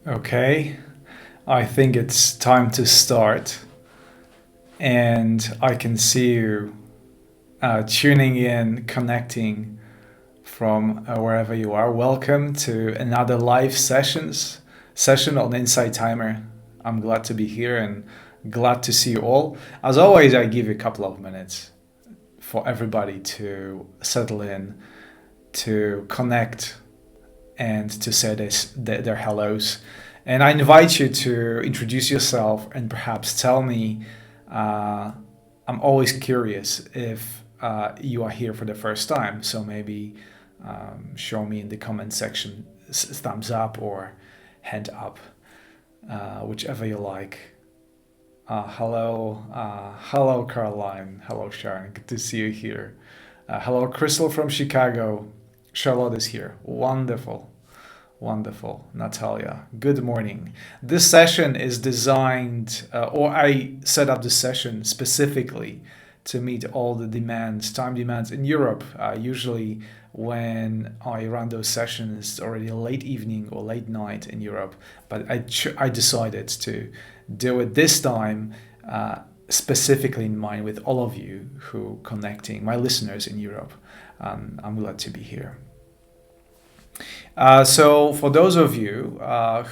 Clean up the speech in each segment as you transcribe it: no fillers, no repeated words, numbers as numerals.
Okay, I think it's time to start. And I can see you tuning in, connecting from wherever you are. Welcome to another live session on Insight Timer. I'm glad to be here and glad to see you all. As always, I give you a couple of minutes for everybody to settle in, to connect, and to say their hellos. And I invite you to introduce yourself and perhaps tell me. Uh, I'm always curious if you are here for the first time. So maybe show me in the comment section thumbs up or hand up, whichever you like. Hello, Caroline. Hello, Sharon. Good to see you here. Hello, Crystal from Chicago. Charlotte is here. Wonderful. Wonderful. Natalia, good morning. This session is designed, or I set up this session specifically to meet all the demands, time demands in Europe. Usually, when I run those sessions, it's already late evening or late night in Europe. But I decided to do it this time, specifically in mind with all of you who connecting, my listeners in Europe. I'm glad to be here. So, for those of you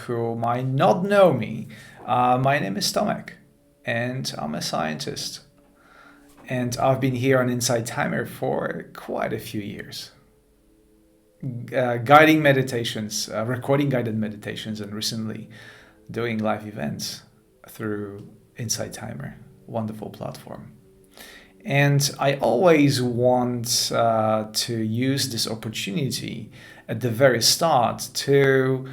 who might not know me, my name is Tomek, and I'm a scientist. And I've been here on Insight Timer for quite a few years, guiding meditations, recording guided meditations, and recently doing live events through Insight Timer. Wonderful platform. And I always want to use this opportunity at the very start to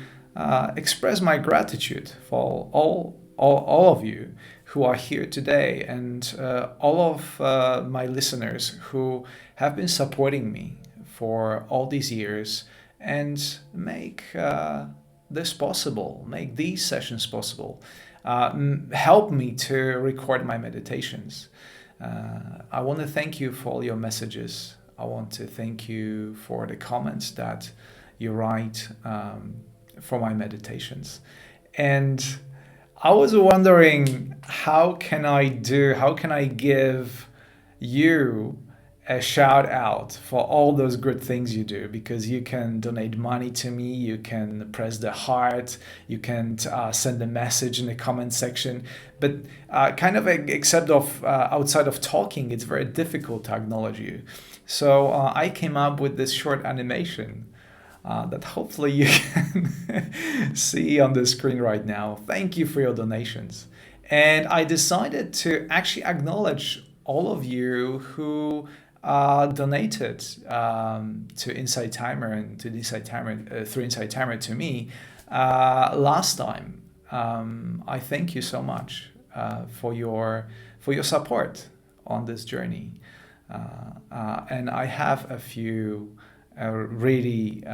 express my gratitude for all of you who are here today and all of my listeners who have been supporting me for all these years and make this possible, make these sessions possible, help me to record my meditations. I want to thank you for all your messages. I want to thank you for the comments that you write for my meditations. And I was wondering, how can I give you a shout out for all those good things you do? Because you can donate money to me, you can press the heart, you can send a message in the comment section, but except of outside of talking, it's very difficult to acknowledge you. So I came up with this short animation that hopefully you can see on the screen right now. Thank you for your donations. And I decided to actually acknowledge all of you who donated to Insight Timer and to Insight Timer through Insight Timer to me last time. I thank you so much for your support on this journey, and I have a few really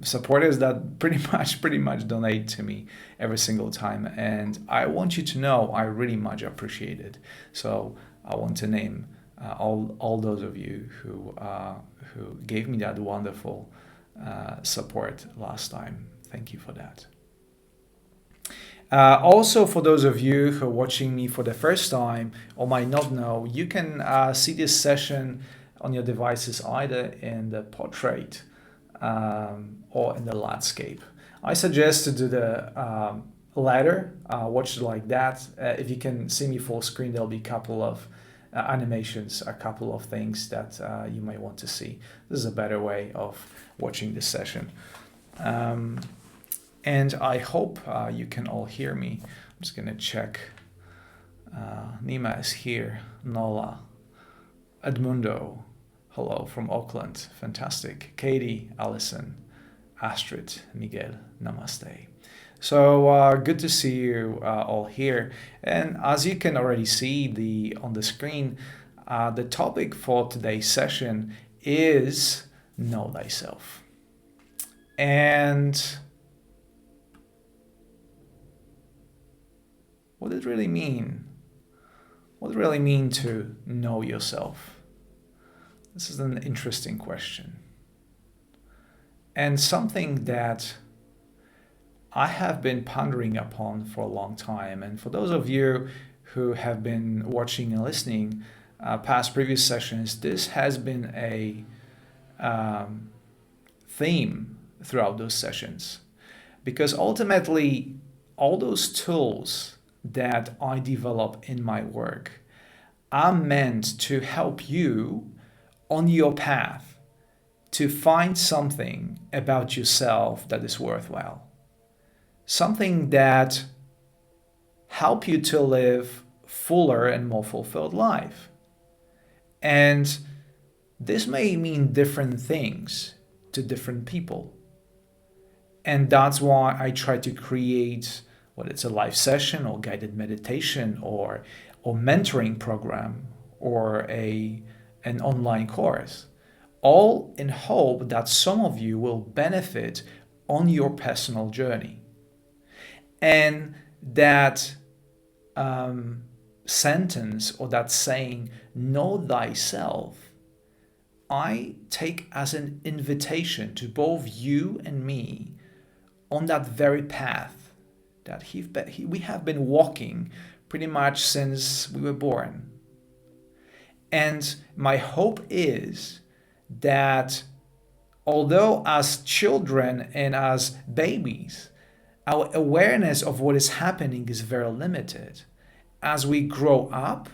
supporters that pretty much donate to me every single time, and I want you to know I really much appreciate it. So I want to name all those of you who gave me that wonderful support last time. Thank you for that. Also, for those of you who are watching me for the first time or might not know, you can see this session on your devices either in the portrait or in the landscape. I suggest to do the latter, watch it like that. If you can see me full screen, there'll be a couple of animations, a couple of things that you might want to see. This is a better way of watching this session. And I hope you can all hear me. I'm just going to check. Nima is here. Nola. Edmundo. Hello from Auckland. Fantastic. Katie, Allison, Astrid, Miguel. Namaste. So good to see you all here. And as you can already see on the screen, the topic for today's session is Know Thyself. And what does it really mean? What does it really mean to know yourself? This is an interesting question. And something that I have been pondering upon for a long time. And for those of you who have been watching and listening past previous sessions, this has been a theme throughout those sessions. Because ultimately, all those tools that I develop in my work are meant to help you on your path to find something about yourself that is worthwhile. Something that help you to live fuller and more fulfilled life. And this may mean different things to different people. And that's why I try to create, whether it's a live session or guided meditation or mentoring program or an online course, all in hope that some of you will benefit on your personal journey. And that sentence or that saying, know thyself, I take as an invitation to both you and me on that very path that we have been walking pretty much since we were born. And my hope is that although as children and as babies, our awareness of what is happening is very limited, as we grow up,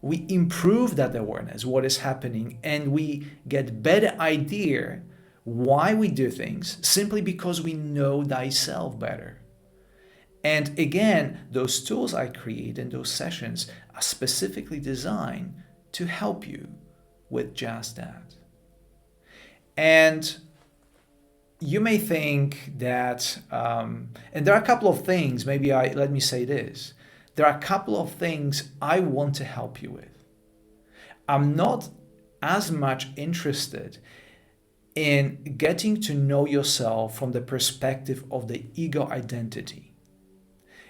we improve that awareness, what is happening, and we get better idea why we do things simply because we know thyself better. And again, those tools I create in those sessions are specifically designed to help you with just that. And you may think that, and there are a couple of things, let me say this. There are a couple of things I want to help you with. I'm not as much interested in getting to know yourself from the perspective of the ego identity.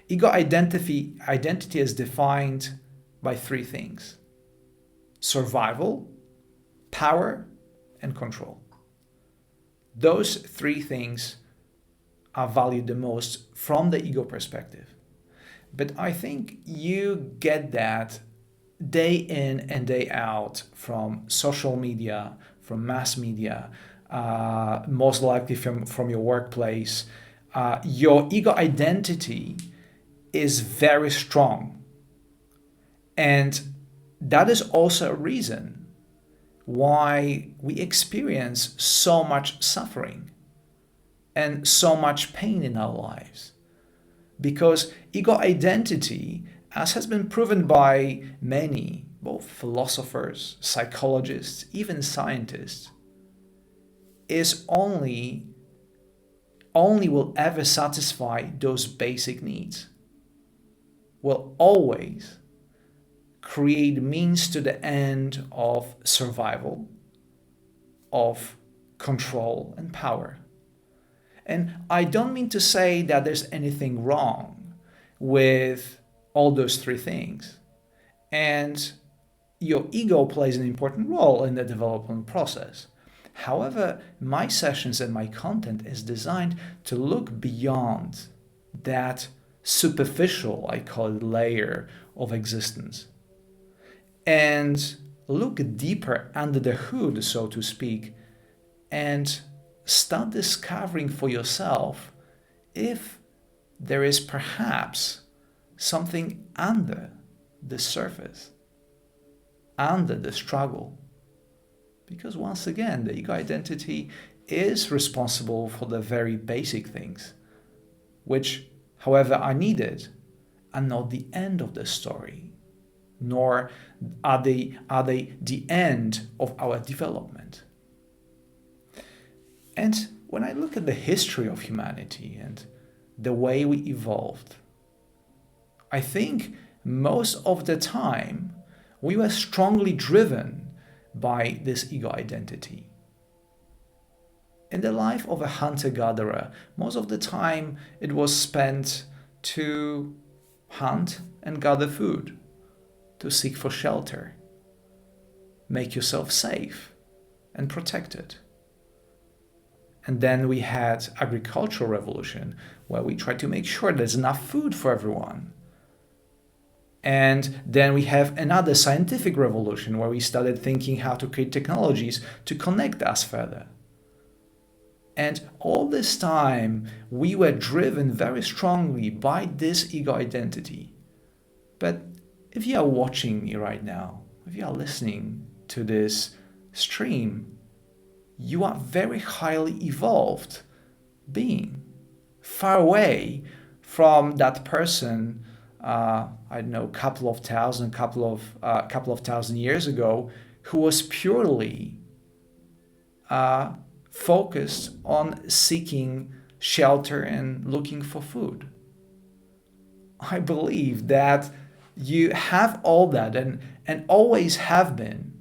Ego identity is defined by three things: survival, power, and control. Those three things are valued the most from the ego perspective. But I think you get that day in and day out from social media, from mass media, most likely from your workplace. Your ego identity is very strong. And that is also a reason why we experience so much suffering and so much pain in our lives. Because ego identity, as has been proven by many, both philosophers, psychologists, even scientists, is only will ever satisfy those basic needs. Will always create means to the end of survival, of control and power. And I don't mean to say that there's anything wrong with all those three things. And your ego plays an important role in the development process. However, my sessions and my content is designed to look beyond that superficial, I call it, layer of existence, and look deeper under the hood, so to speak, and start discovering for yourself if there is perhaps something under the surface, under the struggle. Because once again, the ego identity is responsible for the very basic things, which, however, are needed, are not the end of the story, nor are they the end of our development. And when I look at the history of humanity and the way we evolved, I think most of the time we were strongly driven by this ego identity. In the life of a hunter-gatherer, most of the time it was spent to hunt and gather food, to seek for shelter, make yourself safe and protected. And then we had agricultural revolution, where we tried to make sure there's enough food for everyone. And then we have another scientific revolution where we started thinking how to create technologies to connect us further. And all this time, we were driven very strongly by this ego identity. But if you are watching me right now, if you are listening to this stream, you are very highly evolved being, far away from that person, I don't know, couple of thousand years ago, who was purely focused on seeking shelter and looking for food. I believe that you have all that and always have been.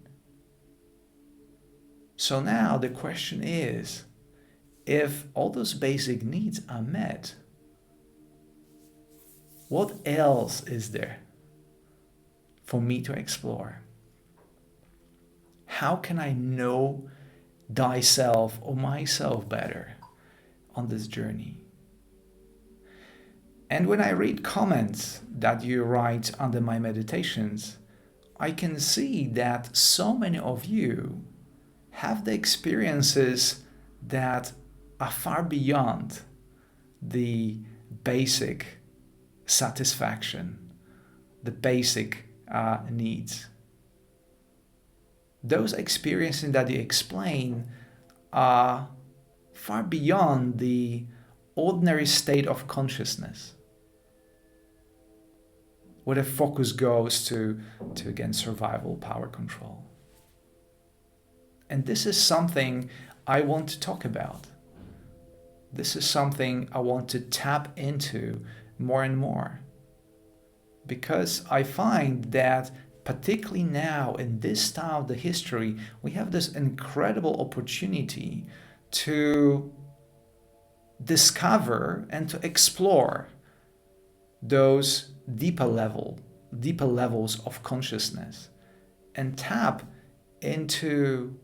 So now the question is, if all those basic needs are met, what else is there for me to explore? How can I know thyself or myself better on this journey? And when I read comments that you write under my meditations, I can see that so many of you have the experiences that are far beyond the basic satisfaction, the basic needs. Those experiences that you explain are far beyond the ordinary state of consciousness, where the focus goes to again, survival, power, control. And this is something I want to talk about. This is something I want to tap into more and more. Because I find that particularly now in this time of the history, we have this incredible opportunity to discover and to explore those deeper levels of consciousness and tap into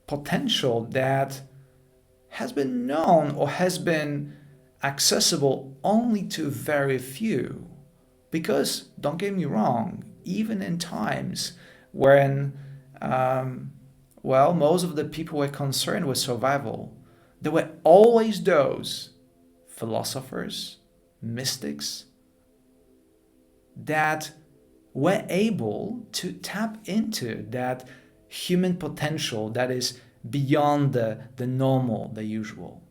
potential that has been known or has been accessible only to very few. Because, don't get me wrong, even in times when, most of the people were concerned with survival, there were always those philosophers, mystics, that were able to tap into that human potential that is beyond the normal, the usual.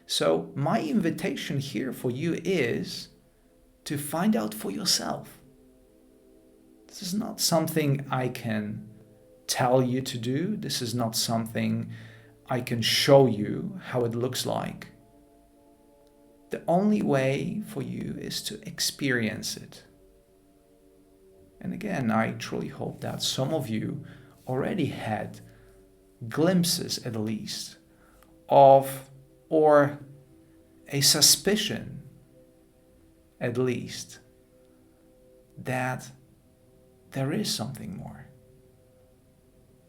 So my invitation here for you is to find out for yourself. This is not something I can tell you to do. This is not something I can show you how it looks like. The only way for you is to experience it. And again, I truly hope that some of you already had glimpses, at least, of, or a suspicion, at least, that there is something more.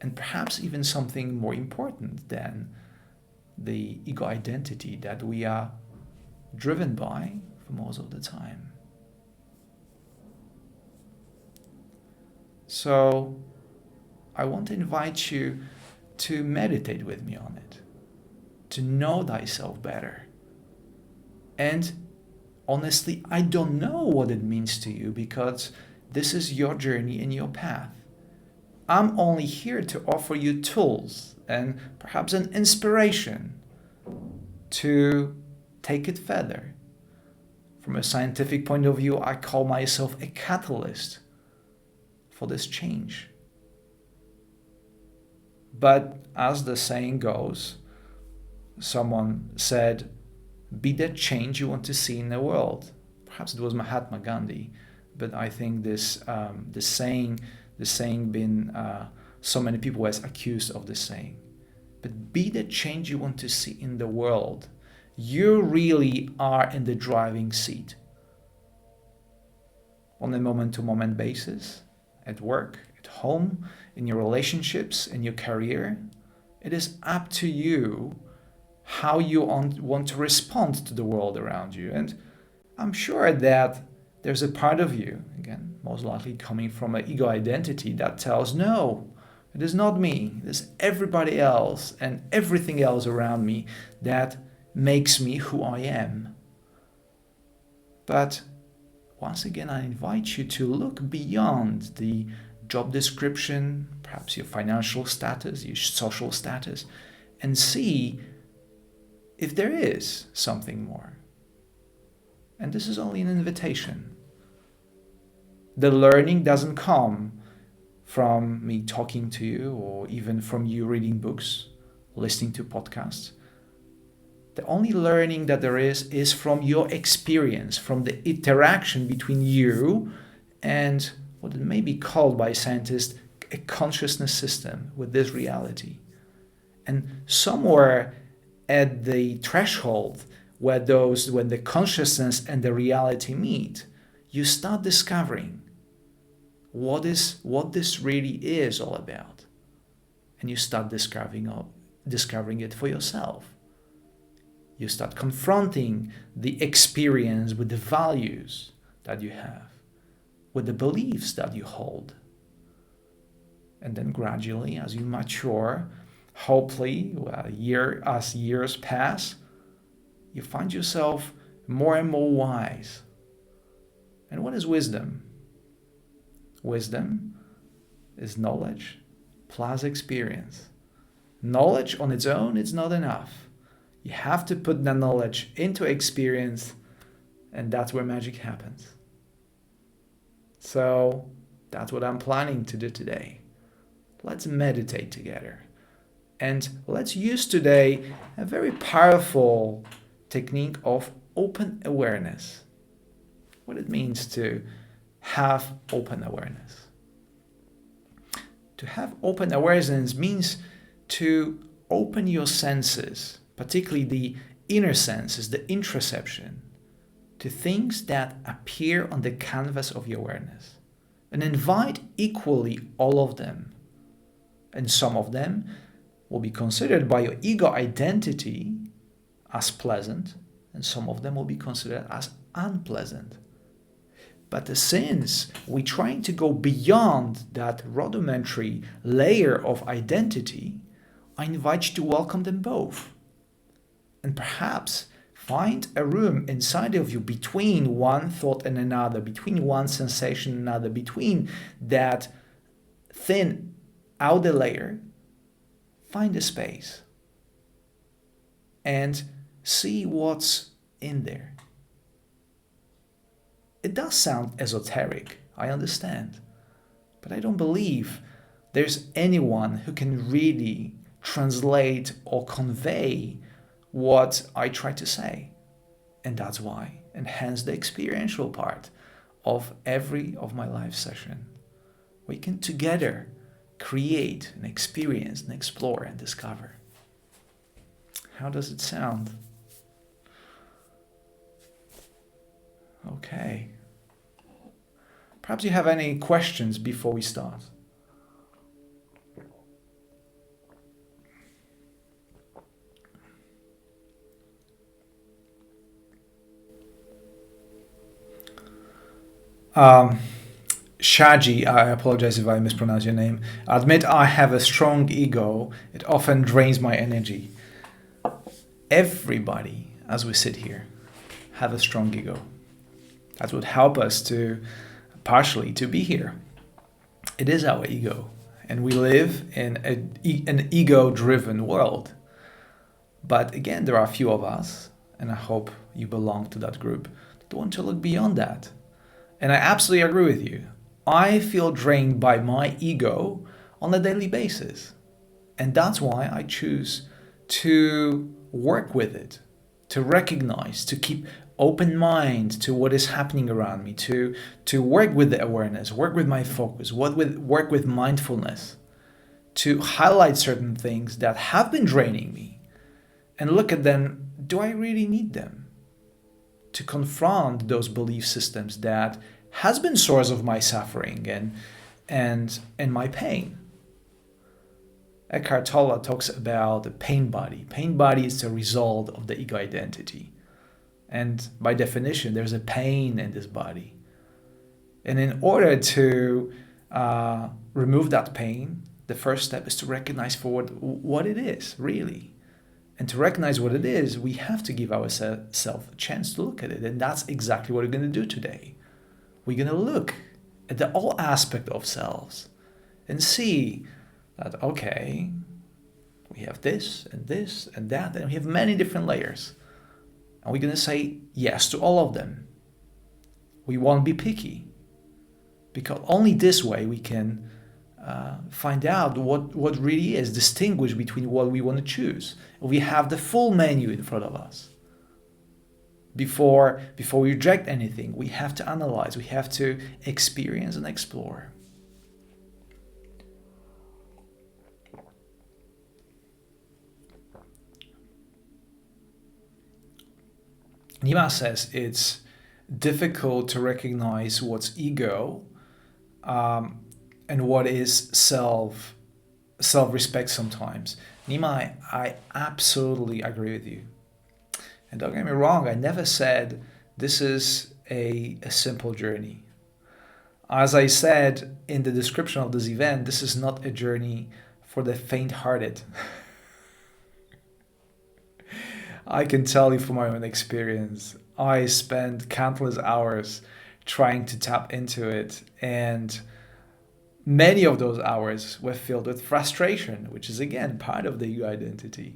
And perhaps even something more important than the ego identity that we are driven by for most of the time. So I want to invite you to meditate with me on it, to know thyself better. And honestly, I don't know what it means to you because this is your journey and your path. I'm only here to offer you tools and perhaps an inspiration to take it further. From a scientific point of view, I call myself a catalyst for this change. But as the saying goes, someone said, be the change you want to see in the world. Perhaps it was Mahatma Gandhi, but I think this saying been so many people was accused of this saying. But be the change you want to see in the world. You really are in the driving seat. On a moment-to-moment basis, at work, at home, in your relationships, in your career, it is up to you how you want to respond to the world around you. And I'm sure that there's a part of you, again, most likely coming from an ego identity, that tells, no, it is not me. It is everybody else and everything else around me that makes me who I am. But once again, I invite you to look beyond the job description, perhaps your financial status, your social status, and see if there is something more. And this is only an invitation. The learning doesn't come from me talking to you or even from you reading books, listening to podcasts. The only learning that there is from your experience, from the interaction between you and what it may be called by scientists a consciousness system with this reality. And somewhere at the threshold when the consciousness and the reality meet, you start discovering what this really is all about. And you start discovering it for yourself. You start confronting the experience with the values that you have, with the beliefs that you hold. And then gradually, as you mature, hopefully, as years pass, you find yourself more and more wise. And what is wisdom? Wisdom is knowledge plus experience. Knowledge on its own is not enough. You have to put that knowledge into experience, and that's where magic happens. So that's what I'm planning to do today. Let's meditate together. And let's use today a very powerful technique of open awareness. What it means to have open awareness. To have open awareness means to open your senses, particularly the inner senses, the introception, to things that appear on the canvas of your awareness. And invite equally all of them. And some of them will be considered by your ego identity as pleasant, and some of them will be considered as unpleasant. But since we're trying to go beyond that rudimentary layer of identity, I invite you to welcome them both. And perhaps find a room inside of you between one thought and another, between one sensation and another, between that thin outer layer. Find a space and see what's in there. It does sound esoteric, I understand, but I don't believe there's anyone who can really translate or convey what I try to say. And that's why, and hence the experiential part of every of my live session. We can together create and experience and explore and discover. How does it sound? Okay. Perhaps you have any questions before we start. Shaji, I apologize if I mispronounce your name. Admit I have a strong ego. It often drains my energy. Everybody, as we sit here, have a strong ego. That would help us to partially to be here. It is our ego, and we live in an ego-driven world. But again, there are a few of us, and I hope you belong to that group, that want to look beyond that. And I absolutely agree with you. I feel drained by my ego on a daily basis. And that's why I choose to work with it, to recognize, to keep open mind to what is happening around me, to work with the awareness, work with my focus, work with mindfulness, to highlight certain things that have been draining me and look at them. Do I really need them? To confront those belief systems that has been source of my suffering and my pain. Eckhart Tolle talks about the pain body. Pain body is the result of the ego identity. And by definition, there's a pain in this body. And in order to remove that pain, the first step is to recognize for what it is, really. And to recognize what it is, we have to give ourselves a chance to look at it. And that's exactly what we're going to do today. We're going to look at the all aspect of selves and see that, okay, we have this and this and that, and we have many different layers. And we're going to say yes to all of them. We won't be picky, because only this way we can find out what really is, distinguish between what we want to choose. We have the full menu in front of us. Before we reject anything, we have to analyze, we have to experience and explore. Nima says it's difficult to recognize what's ego and what is self-respect sometimes. Nima, I absolutely agree with you. And don't get me wrong, I never said this is a simple journey. As I said in the description of this event, this is not a journey for the faint-hearted. I can tell you from my own experience, I spent countless hours trying to tap into it, and many of those hours were filled with frustration, which is again part of the ego identity.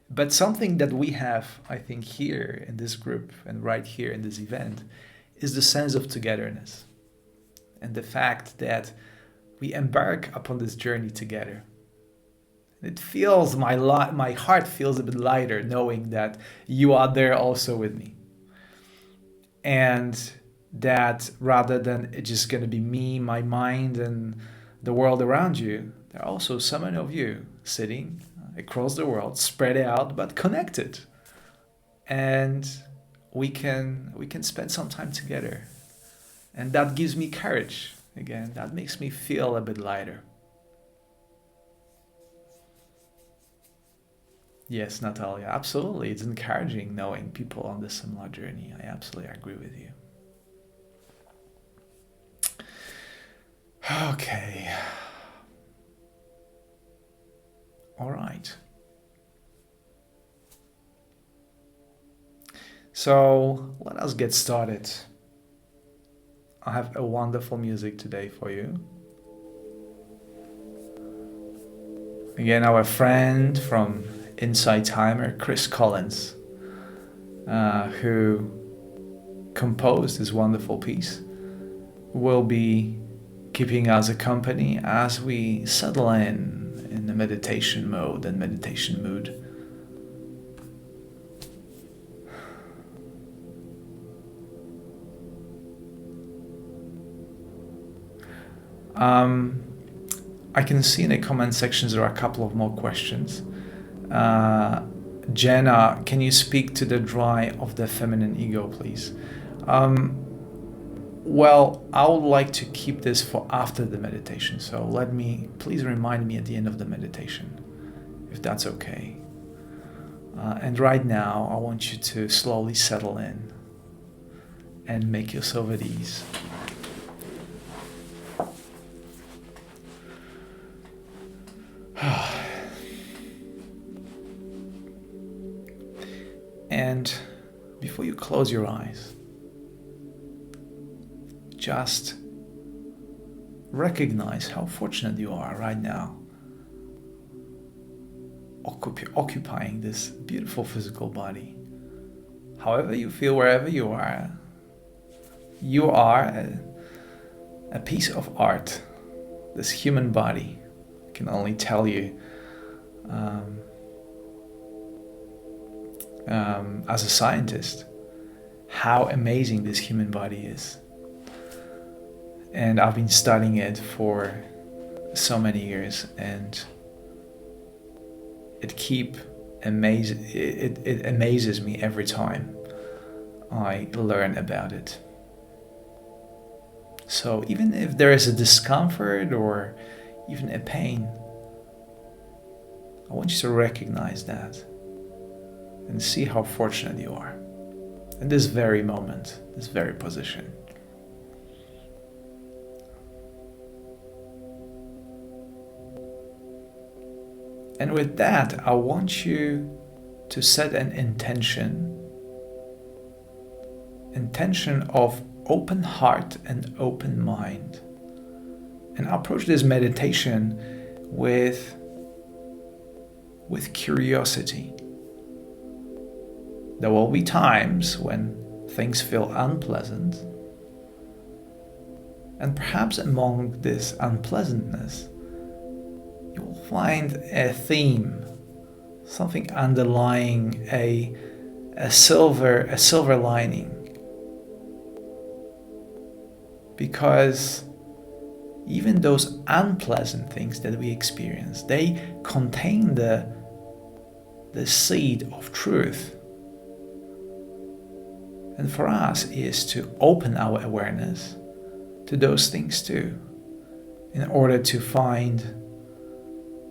But something that we have, I think, here in this group and right here in this event is the sense of togetherness and the fact that we embark upon this journey together. It feels, my heart feels a bit lighter knowing that you are there also with me. And that rather than it's just going to be me, my mind, and the world around you, there are also so many of you sitting across the world, spread out but connected, and we can spend some time together, and that gives me courage. Again, that makes me feel a bit lighter. Yes, Natalia, absolutely. It's encouraging knowing people on this similar journey. I absolutely agree with you. Okay. All right. So let us get started. I have a wonderful music today for you. Again, our friend from Insight Timer, Chris Collins, who composed this wonderful piece, will be keeping us a company as we settle in the meditation mode and meditation mood. I can see in the comment sections there are a couple of more questions. Jenna, can you speak to the dry of the feminine ego, please? Well, I would like to keep this for after the meditation, so please remind me at the end of the meditation, if that's okay. And right now, I want you to slowly settle in and make yourself at ease. And before you close your eyes, just recognize how fortunate you are right now, occupying this beautiful physical body. However you feel, wherever you are a piece of art. This human body can only tell you as a scientist how amazing this human body is. And I've been studying it for so many years, and it amazes me every time I learn about it. So even if there is a discomfort, or even a pain, I want you to recognize that and see how fortunate you are in this very moment, this very position. And with that, I want you to set an intention of open heart and open mind. And approach this meditation with curiosity. There will be times when things feel unpleasant, and perhaps among this unpleasantness, you will find a theme, something underlying a silver lining. Because even those unpleasant things that we experience, they contain the seed of truth. And for us is to open our awareness to those things too, in order to find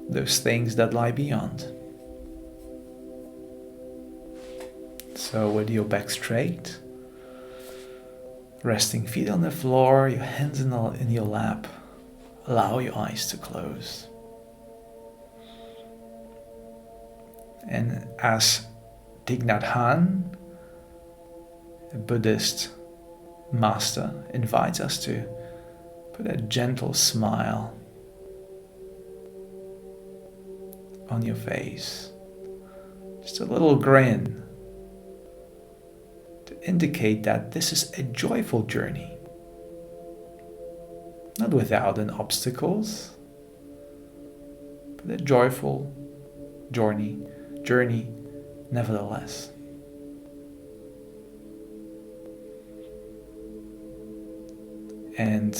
those things that lie beyond. So with your back straight, resting feet on the floor, your hands in your lap, allow your eyes to close. And as Thich Nhat Hanh, a Buddhist master, invites us to put a gentle smile on your face, just a little grin, to indicate that this is a joyful journey, not without any obstacles, but a joyful journey nevertheless. And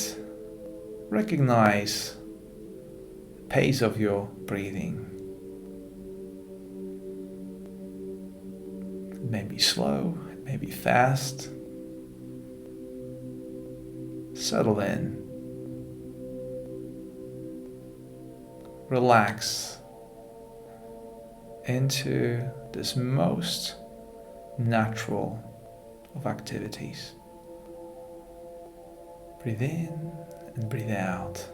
recognize the pace of your breathing. It may be slow, it may be fast. Settle in. Relax into this most natural of activities. Breathe in and breathe out.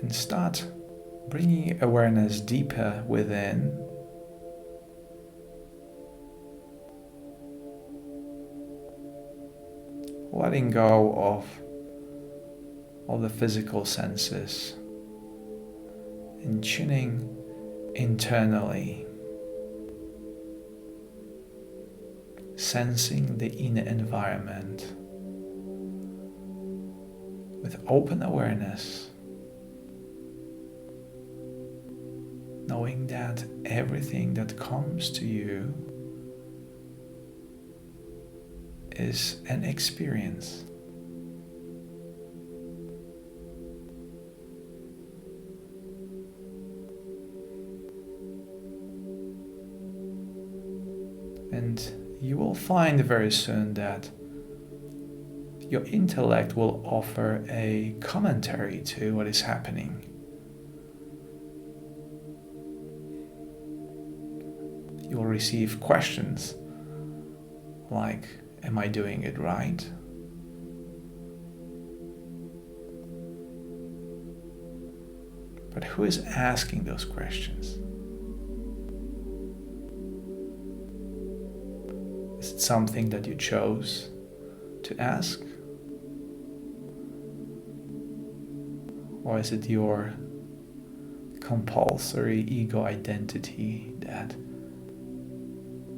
And start bringing awareness deeper within. Letting go of all the physical senses and tuning internally, sensing the inner environment with open awareness, knowing that everything that comes to you is an experience. And you will find very soon that your intellect will offer a commentary to what is happening. You will receive questions like, am I doing it right? But who is asking those questions? Is it something that you chose to ask? Or is it your compulsory ego identity that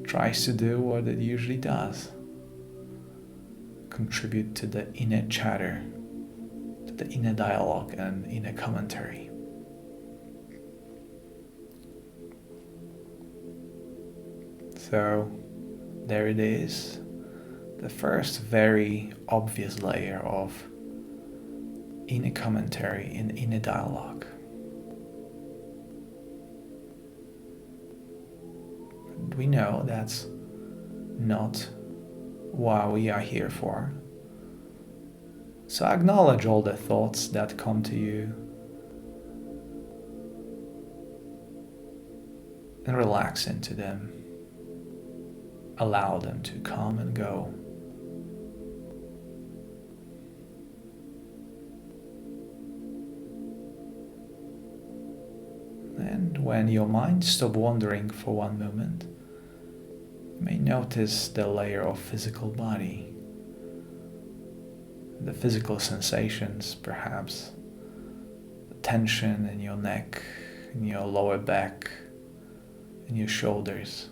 tries to do what it usually does? Contribute to the inner chatter, to the inner dialogue and inner commentary. So there it is, the first very obvious layer of inner commentary and inner dialogue. we know that's not what we are here for. So acknowledge all the thoughts that come to you and relax into them. Allow them to come and go. And when your mind stops wandering for one moment, you may notice the layer of physical body, the physical sensations, perhaps the tension in your neck, in your lower back, in your shoulders.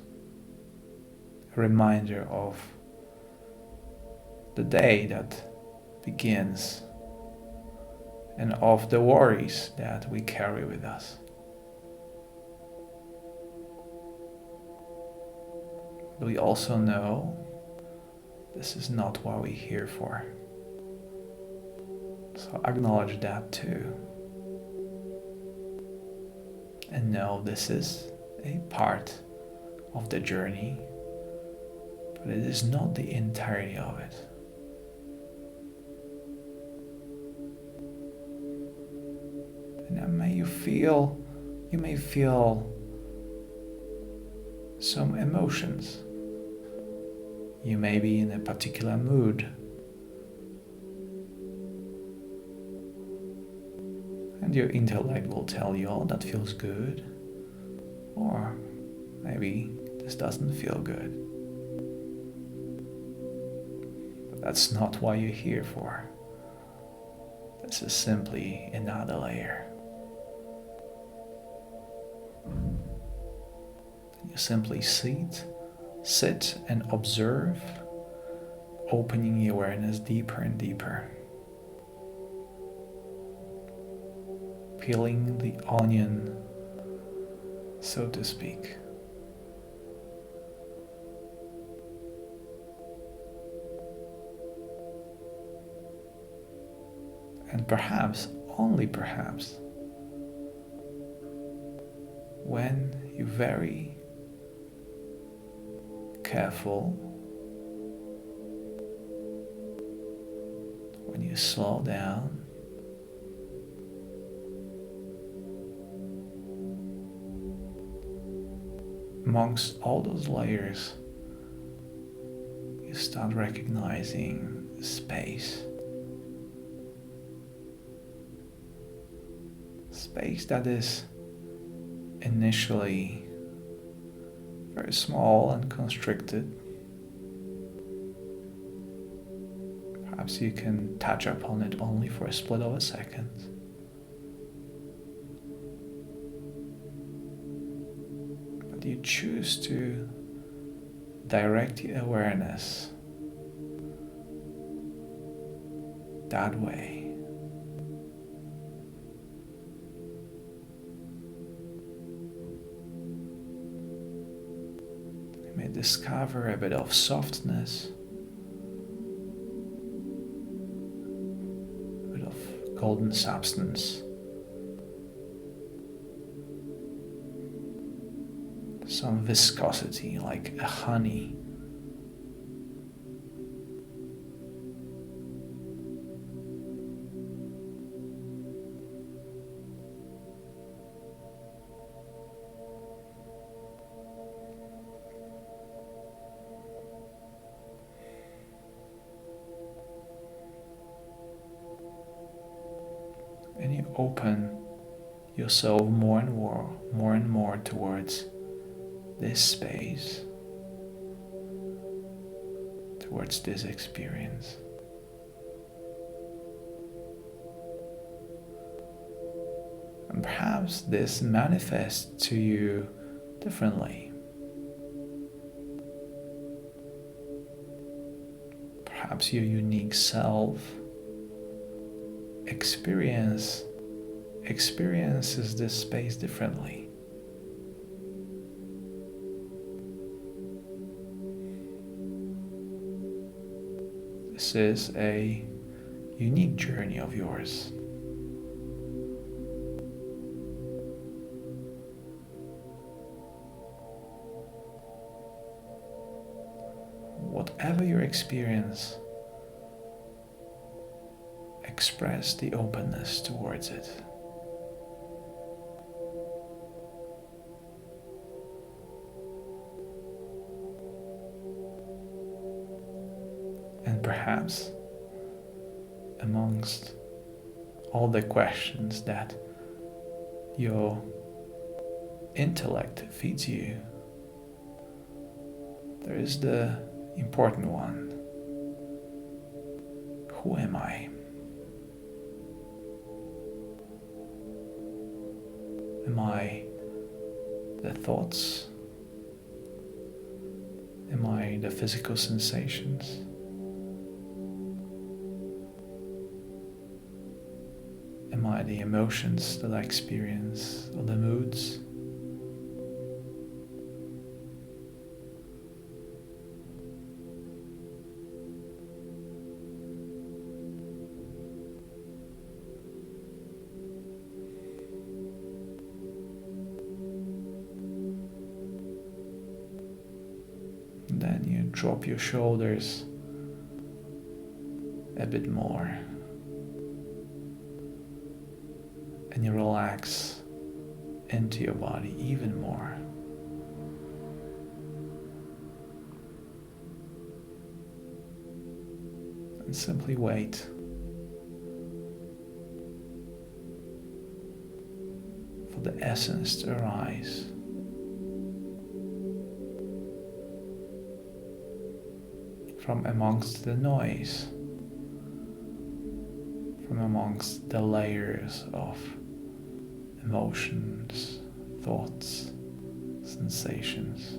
A reminder of the day that begins and of the worries that we carry with us. But we also know this is not what we're here for. So acknowledge that too. And know this is a part of the journey, but it is not the entirety of it. And then you may feel some emotions. You may be in a particular mood. And your intellect will tell you, oh, that feels good. Or maybe this doesn't feel good. But that's not what you're here for. This is simply another layer. You simply sit and observe, opening your awareness deeper and deeper. Peeling the onion, so to speak. And perhaps, only perhaps, when you're very careful, when you slow down, amongst all those layers, you start recognizing space. Space that is initially very small and constricted. Perhaps you can touch upon it only for a split of a second. But you choose to direct your awareness that way. You may discover a bit of softness, a bit of golden substance, some viscosity like a honey. And you open yourself more and more towards this space, towards this experience. And perhaps this manifests to you differently. Perhaps your unique self experiences this space differently. This is a unique journey of yours. whatever your experience, express the openness towards it. And perhaps amongst all the questions that your intellect feeds you, there is the important one. Who am I? Am I the thoughts? Am I the physical sensations? Am I the emotions that I experience, or the moods? And then you drop your shoulders a bit more. And you relax into your body even more. And simply wait for the essence to arise. From amongst the noise, from amongst the layers of emotions, thoughts, sensations.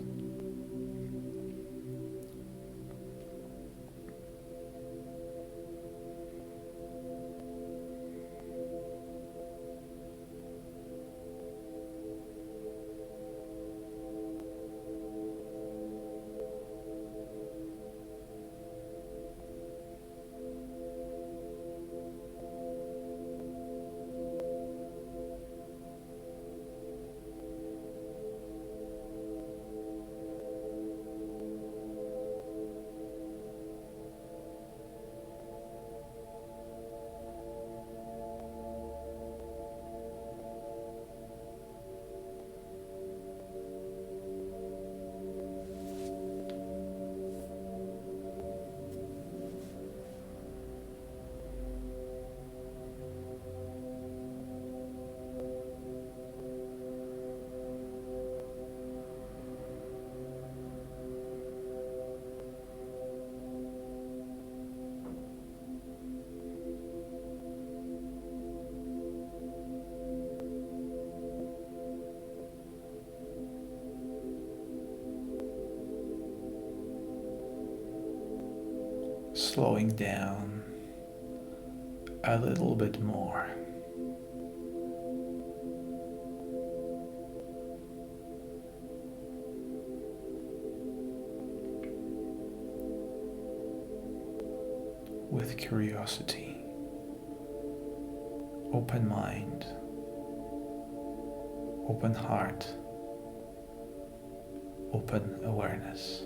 Slowing down a little bit more. With curiosity, open mind, open heart, open awareness.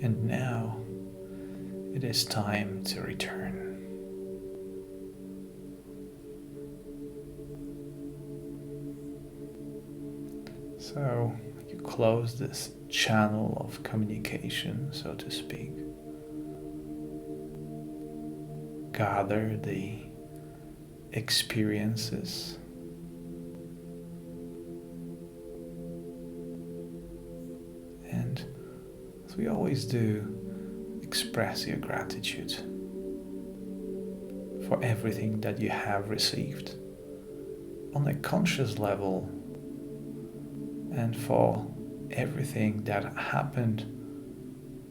And now it is time to return. So you close this channel of communication, so to speak. Gather the experiences. And as we always do, express your gratitude for everything that you have received on a conscious level, and for everything that happened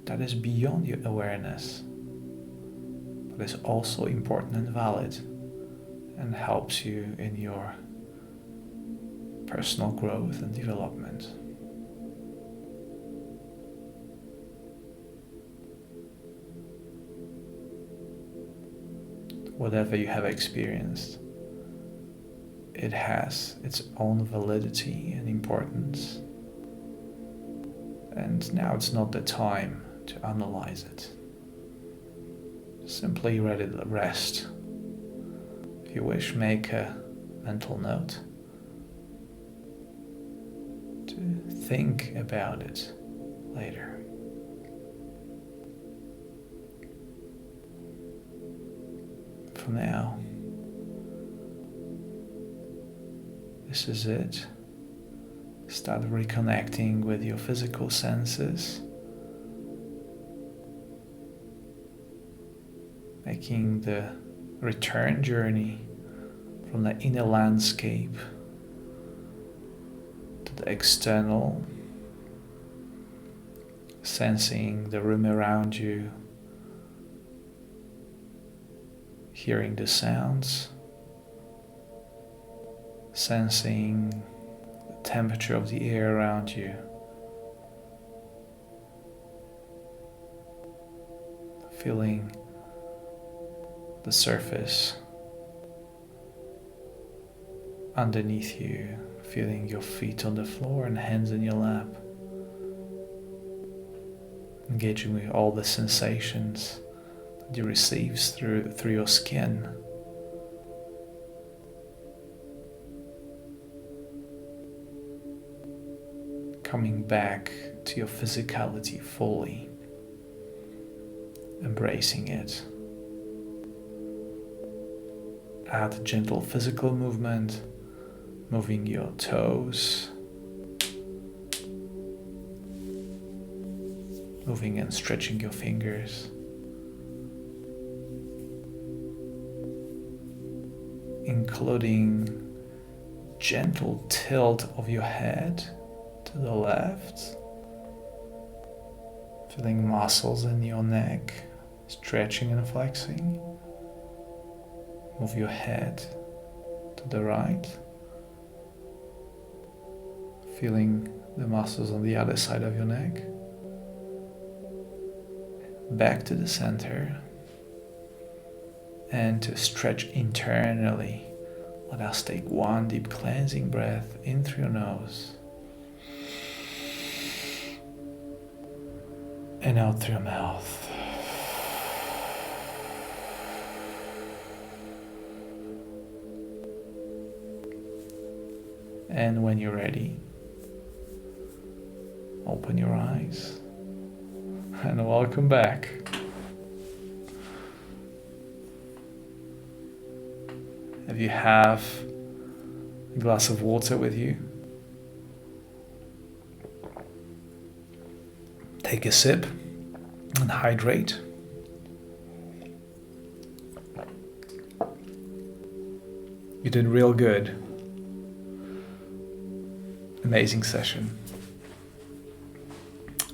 that is beyond your awareness, but is also important and valid and helps you in your personal growth and development. Whatever you have experienced, it has its own validity and importance. And now it's not the time to analyze it. Simply let it rest. If you wish, make a mental note to think about it later. For now, this is it. Start reconnecting with your physical senses, making the return journey from the inner landscape to the external, sensing the room around you, hearing the sounds, sensing the temperature of the air around you, feeling the surface underneath you, feeling your feet on the floor and hands in your lap, engaging with all the sensations that you receive through your skin. Coming back to your physicality fully, embracing it. Add gentle physical movement, moving your toes, moving and stretching your fingers, including gentle tilt of your head to the left, feeling muscles in your neck stretching and flexing. Move your head to the right, feeling the muscles on the other side of your neck. Back to the center, and to stretch internally, let us take one deep cleansing breath in through your nose and out through your mouth. And when you're ready, open your eyes and welcome back. If you have a glass of water with you, take a sip and hydrate. You did real good. Amazing session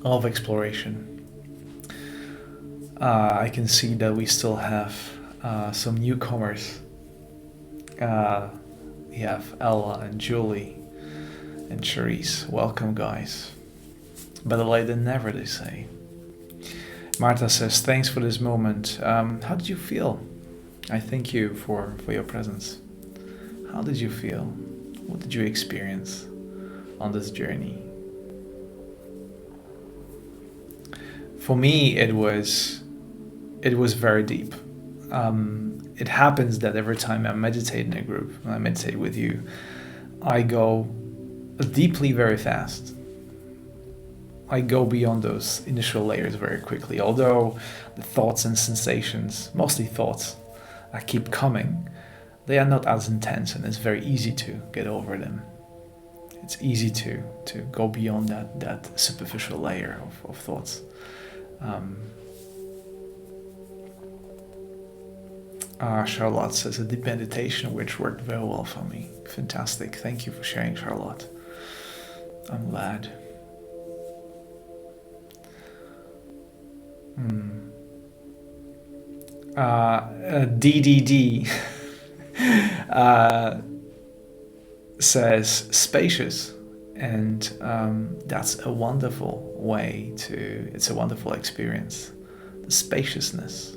of exploration. I can see that we still have some newcomers. We have Ella and Julie and Charisse. Welcome, guys. Better late than never, they say. Marta says, thanks for this moment. How did you feel? I thank you for your presence. How did you feel? What did you experience on this journey? For me, it was very deep. It happens that every time I meditate in a group, when I meditate with you, I go deeply very fast. I go beyond those initial layers very quickly. Although the thoughts and sensations, mostly thoughts, keep coming, they are not as intense, and it's very easy to get over them. It's easy to go beyond that superficial layer of thoughts. Charlotte says a deep meditation which worked very well for me. Fantastic. Thank you for sharing, Charlotte. I'm glad. DDD says spacious, and that's a wonderful way it's a wonderful experience. The spaciousness,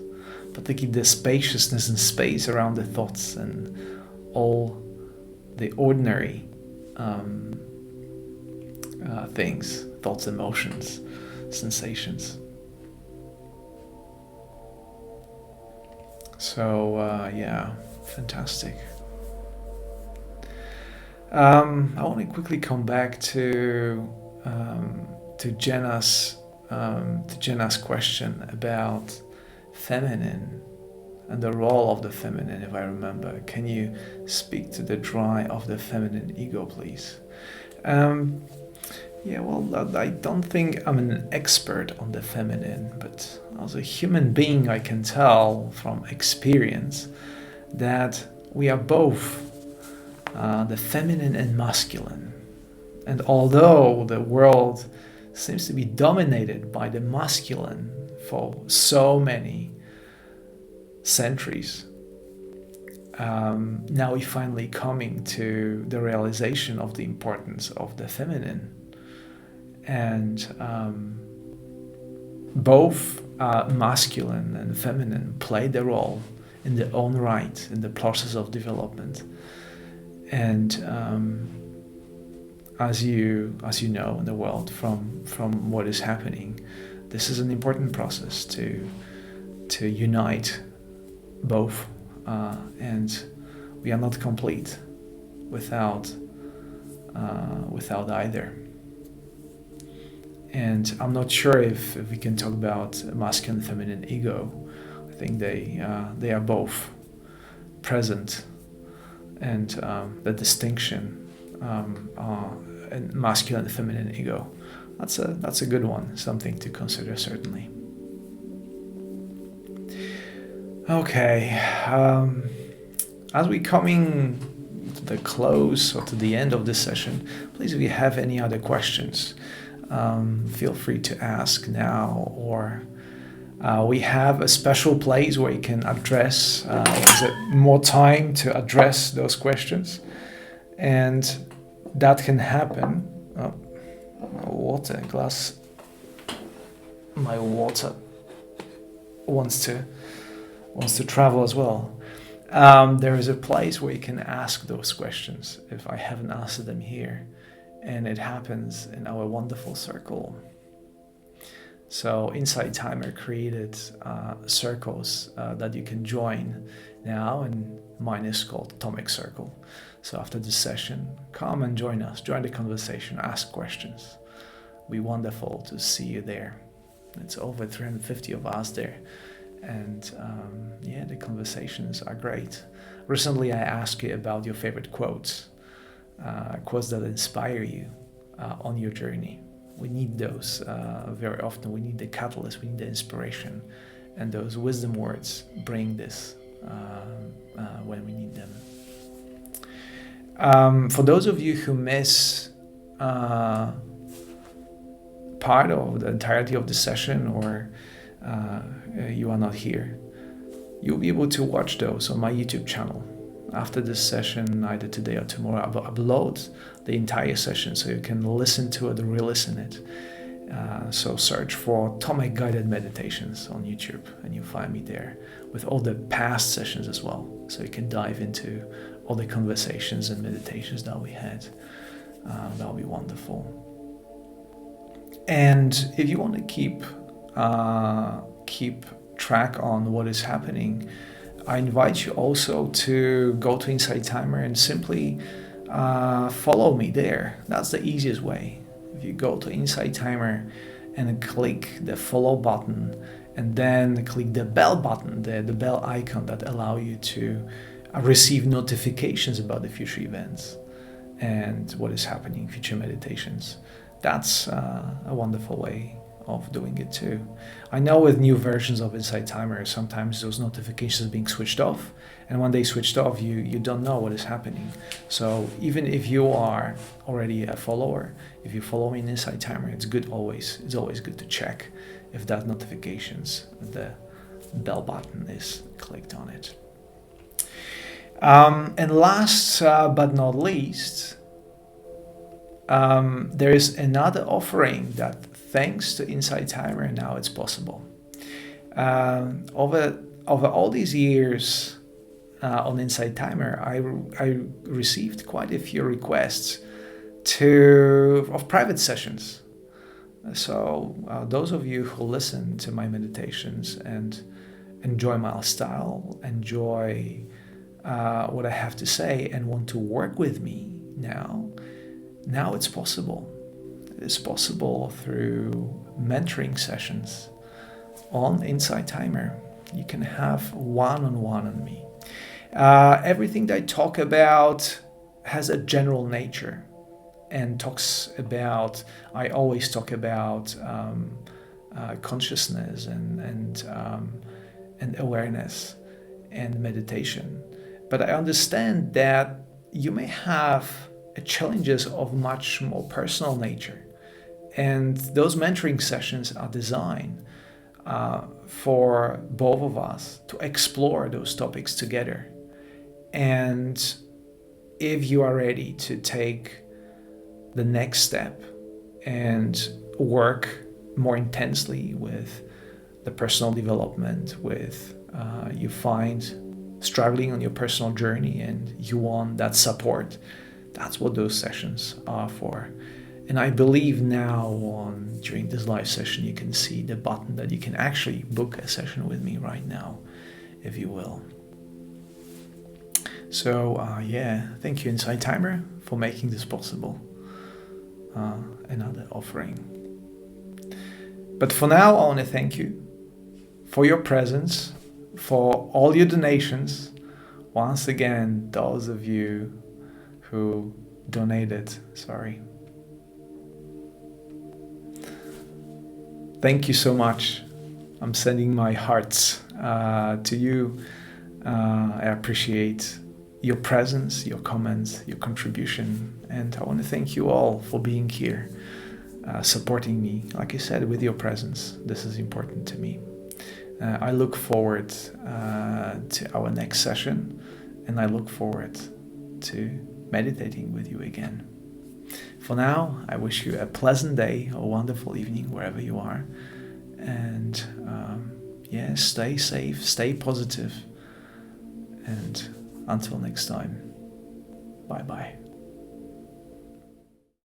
particularly the spaciousness and space around the thoughts and all the ordinary things, thoughts, emotions, sensations. So yeah, fantastic. I want to quickly come back to Jenna's question about feminine and the role of the feminine. If I remember, can you speak to the drive of the feminine ego, please? Yeah, well, I don't think I'm an expert on the feminine, but as a human being, I can tell from experience that we are both the feminine and masculine. And although the world seems to be dominated by the masculine for so many centuries, now we're finally coming to the realization of the importance of the feminine. And both masculine and feminine play their role in their own right in the process of development. And as you know, in the world, from what is happening, this is an important process to unite both, and we are not complete without either. And I'm not sure if we can talk about masculine and feminine ego. I think they are both present, and the distinction in masculine and feminine ego, that's a good one, something to consider, certainly. Okay, as we coming to the close or to the end of this session, please, if you have any other questions, feel free to ask now, or we have a special place where you can address more time to address those questions, and that can happen. My water wants to travel as well. There is a place where you can ask those questions if I haven't answered them here. And it happens in our wonderful circle. So Insight Timer created circles that you can join now, and mine is called Atomic Circle. So after this session, come and join us, join the conversation, ask questions. It'll be wonderful to see you there. It's over 350 of us there. And yeah, the conversations are great. Recently, I asked you about your favorite quotes. Quotes that inspire you on your journey. We need those very often. We need the catalyst, we need the inspiration, and those wisdom words bring this when we need them. For those of you who miss part of the entirety of the session, or you are not here, you'll be able to watch those on my YouTube channel. After this session, either today or tomorrow, I'll upload the entire session so you can listen to it, re-listen it. So search for Atomic Guided Meditations on YouTube, and you'll find me there with all the past sessions as well. So you can dive into all the conversations and meditations that we had. That'll be wonderful. And if you want to keep keep track on what is happening, I invite you also to go to Insight Timer and simply follow me there. That's the easiest way. If you go to Insight Timer and click the follow button and then click the bell button, the bell icon that allow you to receive notifications about the future events and what is happening, future meditations. That's a wonderful way of doing it too. I know with new versions of Insight Timer, sometimes those notifications being switched off, and when they switched off, you don't know what is happening. So even if you are already a follower, if you follow me in Insight Timer, it's always good to check if that notifications, the bell button is clicked on it. And last but not least, there is another offering that, thanks to Insight Timer, now it's possible. Over all these years on Insight Timer, I received quite a few requests of private sessions. So those of you who listen to my meditations and enjoy my style, enjoy what I have to say, and want to work with me now it's possible. It's possible through mentoring sessions on Insight Timer. You can have one-on-one on me. Everything that I talk about has a general nature and I always talk about consciousness and awareness and meditation. But I understand that you may have challenges of much more personal nature. And those mentoring sessions are designed for both of us to explore those topics together. And if you are ready to take the next step and work more intensely with the personal development, with you find struggling on your personal journey and you want that support, that's what those sessions are for. And I believe now during this live session, you can see the button that you can actually book a session with me right now, if you will. So thank you Insight Timer for making this possible. Another offering. But for now, I want to thank you for your presence, for all your donations. Once again, those of you who donated, thank you so much. I'm sending my hearts to you. I appreciate your presence, your comments, your contribution, and I want to thank you all for being here, supporting me, like I said, with your presence. This is important to me. I look forward to our next session, and I look forward to meditating with you again. For now, I wish you a pleasant day or wonderful evening wherever you are, and stay safe, stay positive, and until next time, bye-bye.